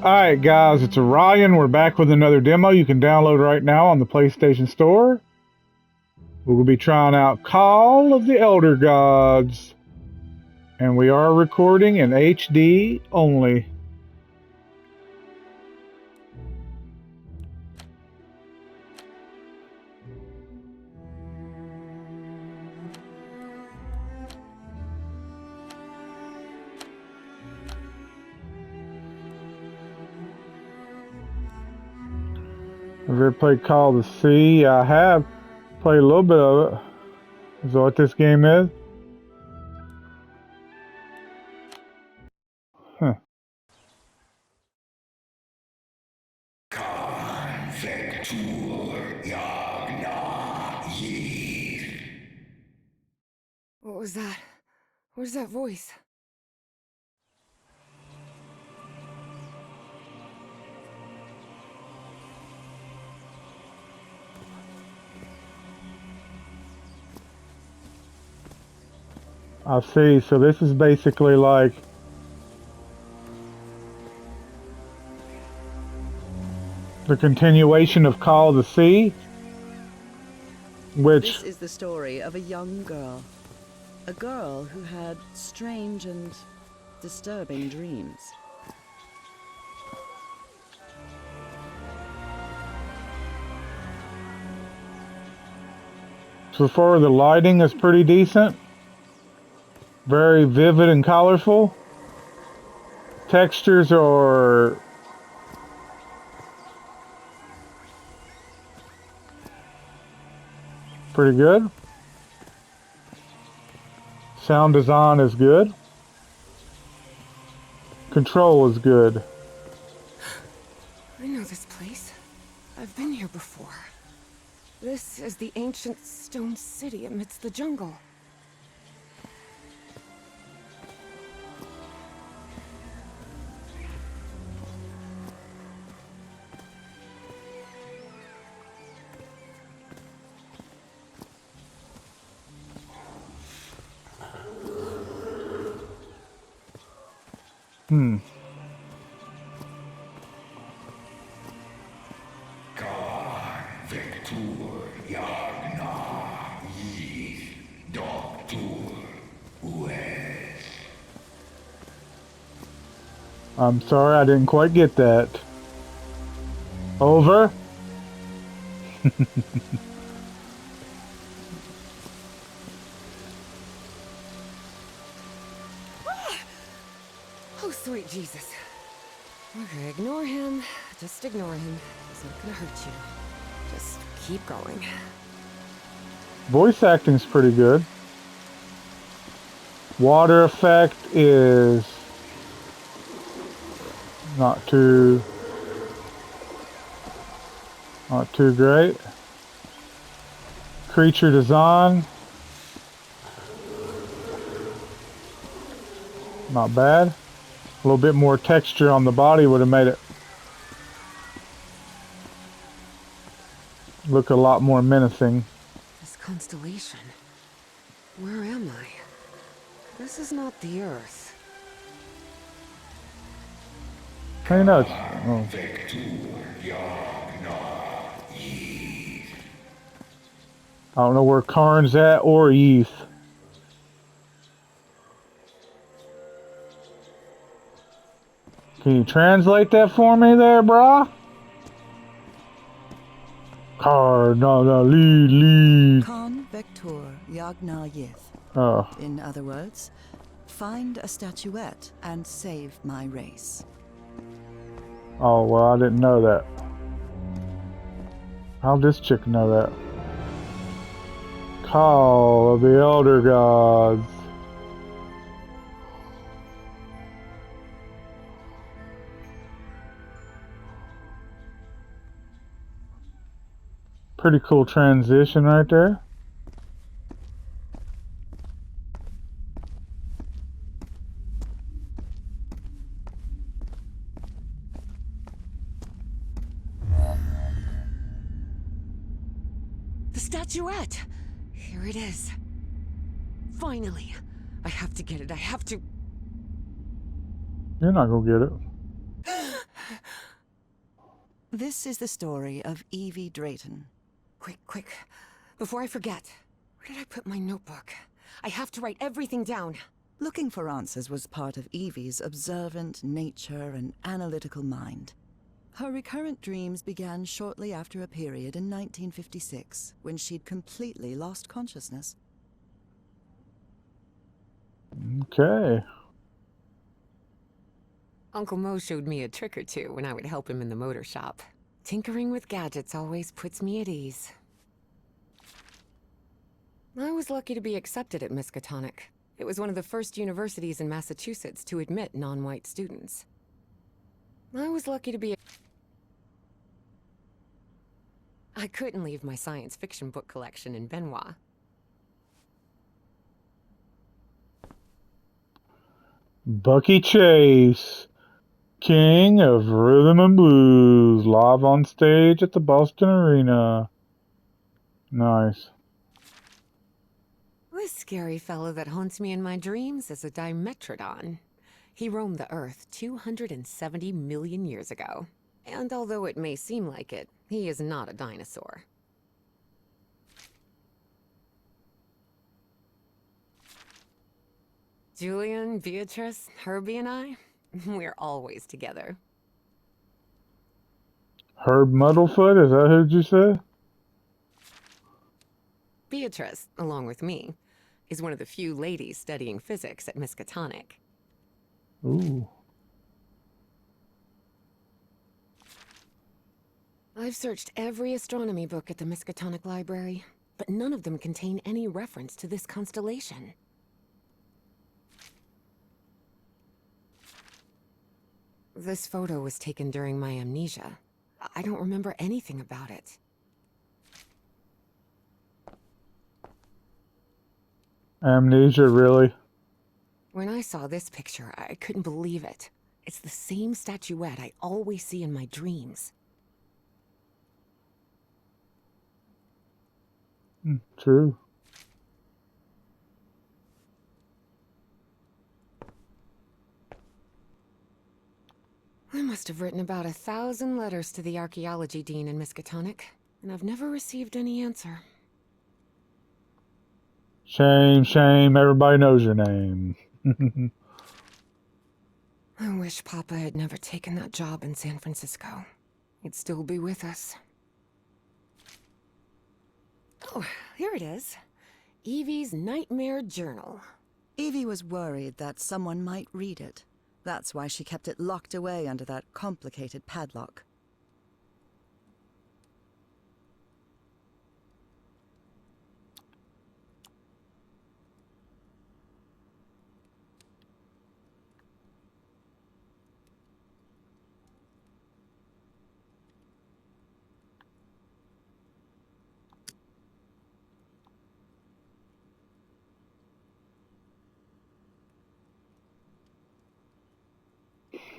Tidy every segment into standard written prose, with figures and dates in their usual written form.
Alright guys, it's Orion. We're back with another demo you can download right now on the PlayStation Store. We'll be trying out Call of the Elder Gods. And we are recording in HD only. Have you ever played Call of the Sea? I have played a little bit of it. Is that what this game is? Huh. What was that? Where's that voice? I see. So this is basically like the continuation of Call of the Sea, which This is the story of a young girl. A girl who had strange and disturbing dreams. so far the lighting is pretty decent. Very vivid and colorful. Textures are pretty good. Sound design is good. Control is good. I know this place. I've been here before. This is the ancient stone city amidst the jungle. I'm sorry, I didn't quite get that. Over? Oh, sweet Jesus. Okay, ignore him. Just ignore him. He's not gonna hurt you. Just keep going. Voice acting's pretty good. Water effect is not too great. Creature design, not bad. A little bit more texture on the body would have made it look a lot more menacing. This constellation. Where am I? This is not the Earth. Hey, no. Oh. I don't know where Karn's at or Eve. Can you translate that for me there, brah? Karn, no, lead. Khan Vector Yagna Yith. Oh, In other words, find a statuette and save my race. oh, well, I didn't know that. How'd this chick know that? Call of the Elder Gods. Pretty cool transition right there. The statuette! Here it is. Finally. I have to get it. I have to... You're not gonna get it. This is the story of Evie Drayton. Quick, quick. Before I forget. Where did I put my notebook? I have to write everything down. Looking for answers was part of Evie's observant nature and analytical mind. Her recurrent dreams began shortly after a period in 1956, when she'd completely lost consciousness. Okay. Uncle Mo showed me a trick or two when I would help him in the motor shop. Tinkering with gadgets always puts me at ease. I was lucky to be accepted at Miskatonic. It was one of the first universities in Massachusetts to admit non-white students. I was lucky to be... I couldn't leave my science fiction book collection in Benoit. Bucky Chase, King of Rhythm and Blues, live on stage at the Boston Arena. Nice. This scary fellow that haunts me in my dreams is a Dimetrodon. He roamed the Earth 270 million years ago. And although it may seem like it, he is not a dinosaur. Julian, Beatrice, Herbie and I, we're always together. Herb Muddlefoot, is that who you said? Beatrice, along with me, is one of the few ladies studying physics at Miskatonic. Ooh. I've searched every astronomy book at the Miskatonic Library, but none of them contain any reference to this constellation. This photo was taken during my amnesia. I don't remember anything about it. Amnesia, really? When I saw this picture, I couldn't believe it. It's the same statuette I always see in my dreams. True. I must have written about 1,000 letters to the archaeology dean in Miskatonic, and I've never received any answer. Shame, shame, everybody knows your name. I wish Papa had never taken that job in San Francisco. He'd still be with us. Oh, here it is. Evie's Nightmare Journal. Evie was worried that someone might read it. That's why she kept it locked away under that complicated padlock.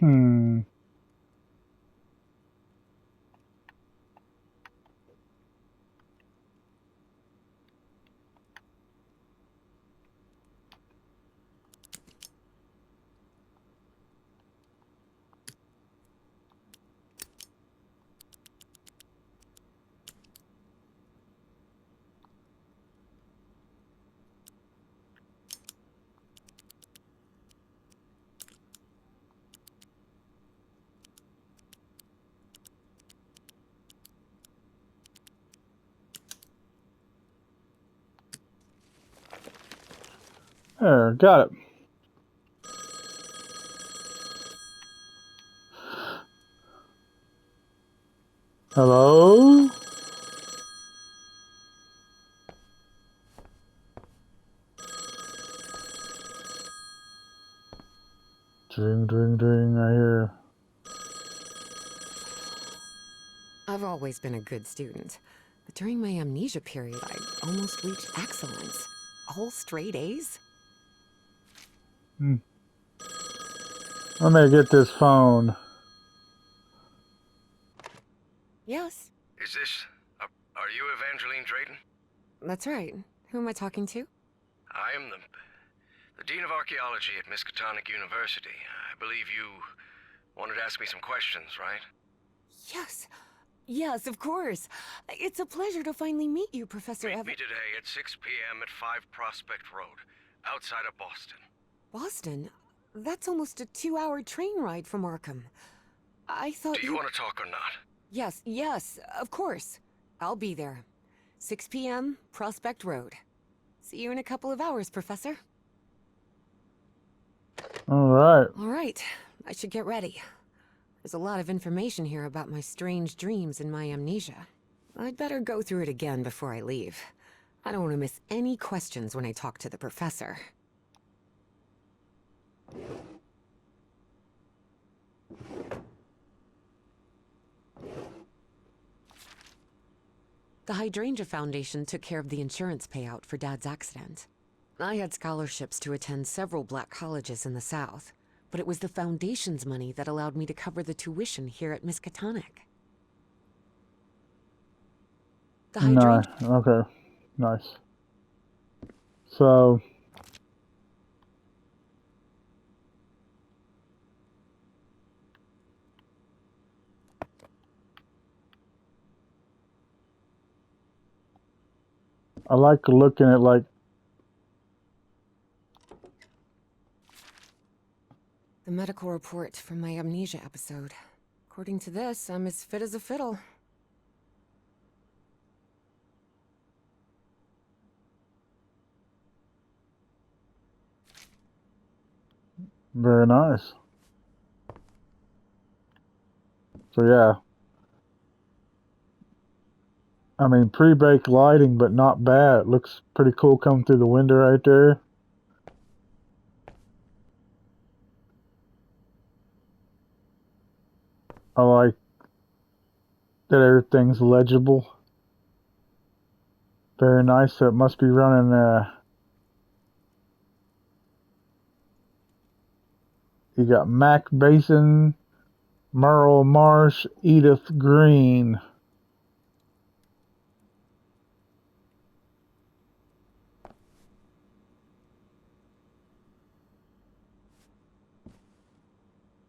Hmm. There, got it. Hello? Dring, dring, dring, I hear. I've always been a good student, but during my amnesia period, I almost reached excellence. All straight A's? Let me get this phone. Yes, Is this... are you Evangeline Drayton? that's right. Who am I talking to? I am the Dean of Archaeology at Miskatonic University. I believe you wanted to ask me some questions, right? Yes. Yes, of course. It's a pleasure to finally meet you, Professor Meet Evan. me today at 6 p.m. at 5 Prospect Road, outside of Boston. Boston? That's almost a 2-hour train ride from Arkham. I thought Do you want to talk or not? Yes, of course. I'll be there. 6 p.m., Prospect Road. See you in a couple of hours, Professor. All right. All right, I should get ready. There's a lot of information here about my strange dreams and my amnesia. I'd better go through it again before I leave. I don't want to miss any questions when I talk to the professor. The Hydrangea Foundation took care of the insurance payout for Dad's accident. I had scholarships to attend several black colleges in the South, but it was the Foundation's money that allowed me to cover the tuition here at Miskatonic. The Nice. Okay. Nice. So, I like looking at like The medical report from my amnesia episode. According to this, I'm as fit as a fiddle. very nice. So yeah. I mean, pre-baked lighting, but not bad. It looks pretty cool coming through the window right there. I like that everything's legible. Very nice. So it must be running you got Mac Basin, Merle Marsh, Edith Green.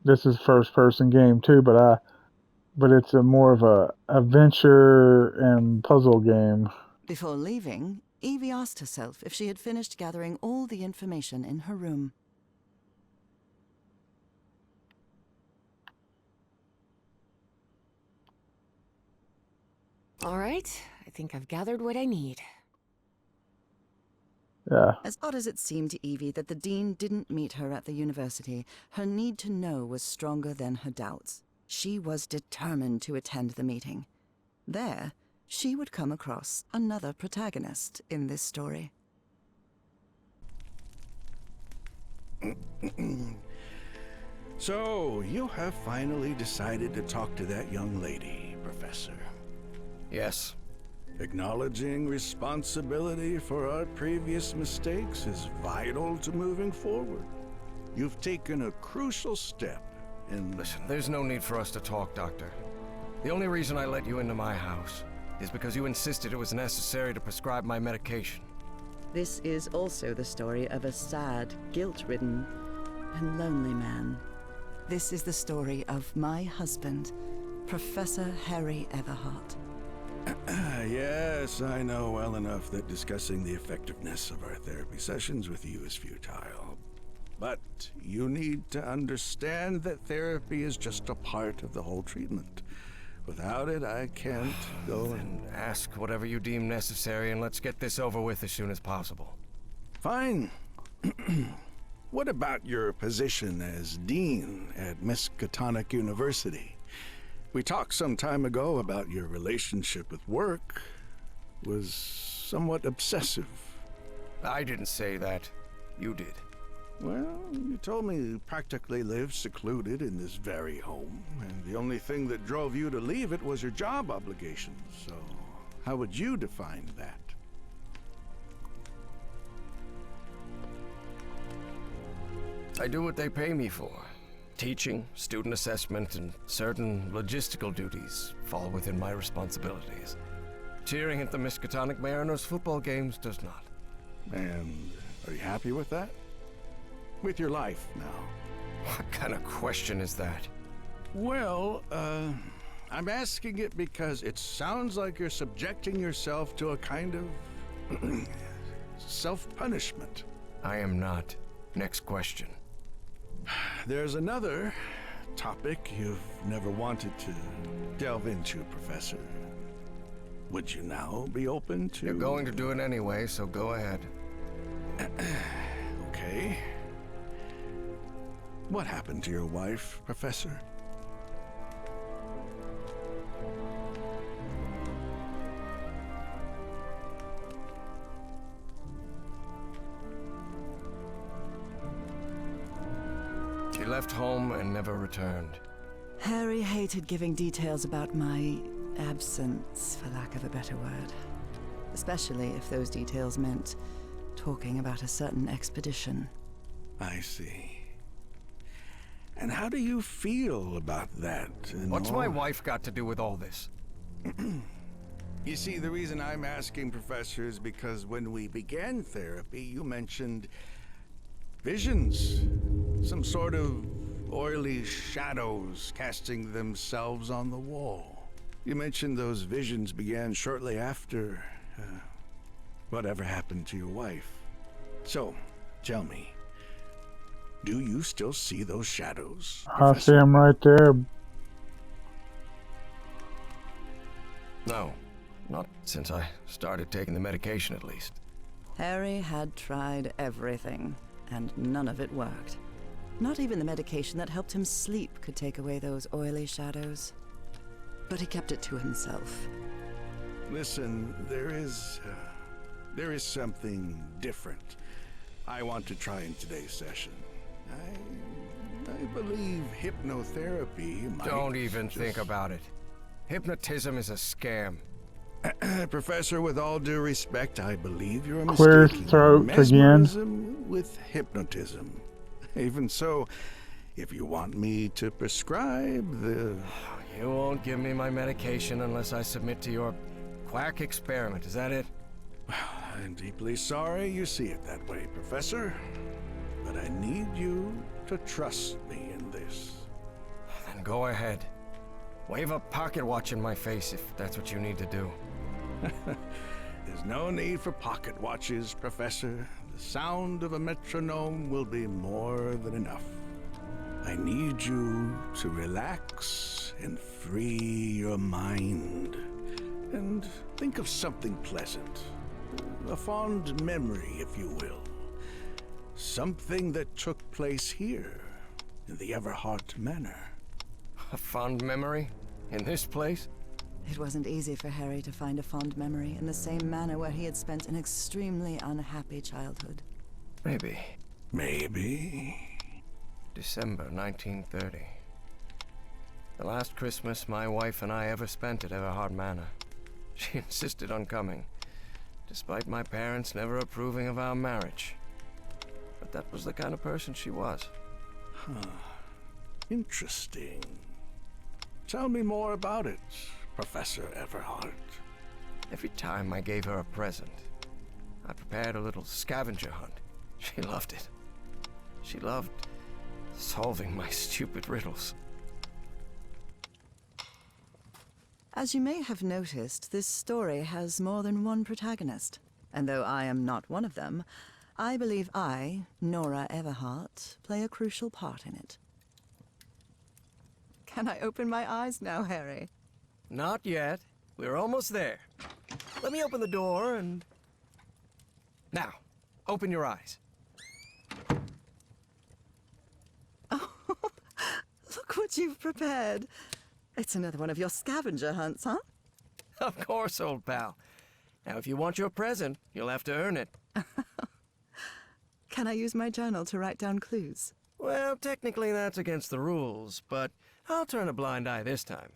This is first person game too, but it's a more of a adventure and puzzle game. Before leaving, Evie asked herself if she had finished gathering all the information in her room. All right, I think I've gathered what I need. Yeah. As odd as it seemed to Evie that the Dean didn't meet her at the university, her need to know was stronger than her doubts. She was determined to attend the meeting. There, she would come across another protagonist in this story. So, you have finally decided to talk to that young lady, Professor. Yes. Acknowledging responsibility for our previous mistakes is vital to moving forward. You've taken a crucial step in... Listen, there's no need for us to talk, Doctor. The only reason I let you into my house is because you insisted it was necessary to prescribe my medication. This is also the story of a sad, guilt-ridden, and lonely man. This is the story of my husband, Professor Harry Everhart. Yes, I know well enough that discussing the effectiveness of our therapy sessions with you is futile. But you need to understand that therapy is just a part of the whole treatment. Without it, I can't go and... Ask whatever you deem necessary and let's get this over with as soon as possible. Fine. What about your position as Dean at Miskatonic University? We talked some time ago about your relationship with work was somewhat obsessive. I didn't say that. You did. Well, you told me you practically lived secluded in this very home, and the only thing that drove you to leave it was your job obligations. So, how would you define that? I do what they pay me for. Teaching, student assessment, and certain logistical duties fall within my responsibilities. Cheering at the Miskatonic Mariners football games does not. And are you happy with that? With your life now? What kind of question is that? Well, I'm asking it because it sounds like you're subjecting yourself to a kind of self-punishment. I am not. Next question. There's another topic you've never wanted to delve into, Professor. Would you now be open to... You're going to do it anyway, so go ahead. Okay. What happened to your wife, Professor? She left home and never returned. Harry hated giving details about my absence, for lack of a better word. Especially if those details meant talking about a certain expedition. I see. And how do you feel about that? What's my wife got to do with all this? You see, the reason I'm asking, Professor, is because when we began therapy, you mentioned visions. Some sort of oily shadows casting themselves on the wall. You mentioned those visions began shortly after whatever happened to your wife. So, tell me, do you still see those shadows, I see Professor? him right there. No. Not since I started taking the medication, at least. Harry had tried everything, and none of it worked. Not even the medication that helped him sleep could take away those oily shadows. But he kept it to himself. Listen, there is something different I want to try in today's session. I believe hypnotherapy might... Don't even think about it. Hypnotism is a scam. Professor, with all due respect, I believe you're Clear his mistaking throat again. mesmerism with hypnotism. Even so, if you want me to prescribe the... You won't give me my medication unless I submit to your quack experiment, is that it? I'm deeply sorry you see it that way, Professor. But I need you to trust me in this. Then go ahead. Wave a pocket watch in my face if that's what you need to do. There's no need for pocket watches, Professor. The sound of a metronome will be more than enough. I need you to relax and free your mind. And think of something pleasant. A fond memory, if you will. Something that took place here, in the Everhart Manor. A fond memory? In this place? It wasn't easy for Harry to find a fond memory in the same manor where he had spent an extremely unhappy childhood. Maybe. Maybe. December 1930. The last Christmas my wife and I ever spent at Everhart Manor. She insisted on coming, despite my parents never approving of our marriage. But that was the kind of person she was. Interesting. Tell me more about it, Professor Everhart. Every time I gave her a present, I prepared a little scavenger hunt. She loved it. She loved solving my stupid riddles. As you may have noticed, this story has more than one protagonist. And though I am not one of them, I believe I, Nora Everhart, play a crucial part in it. Can I open my eyes now, Harry? Not yet. We're almost there. Let me open the door and... Now, open your eyes. Look what you've prepared. It's another one of your scavenger hunts, huh? Of course, old pal. Now, if you want your present, you'll have to earn it. Can I use my journal to write down clues? Well, technically that's against the rules, but I'll turn a blind eye this time.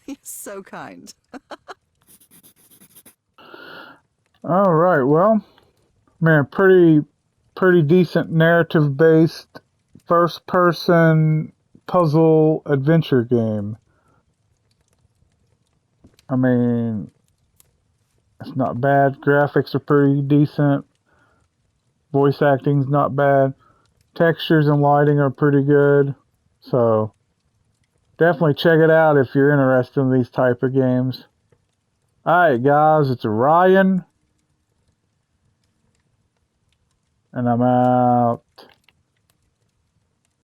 You're so kind. All right, well, man, pretty decent narrative-based first-person puzzle adventure game. I mean, it's not bad. Graphics are pretty decent. Voice acting's not bad. Textures and lighting are pretty good. So, Definitely check it out if you're interested in these type of games. Alright guys, it's Ryan. And I'm out.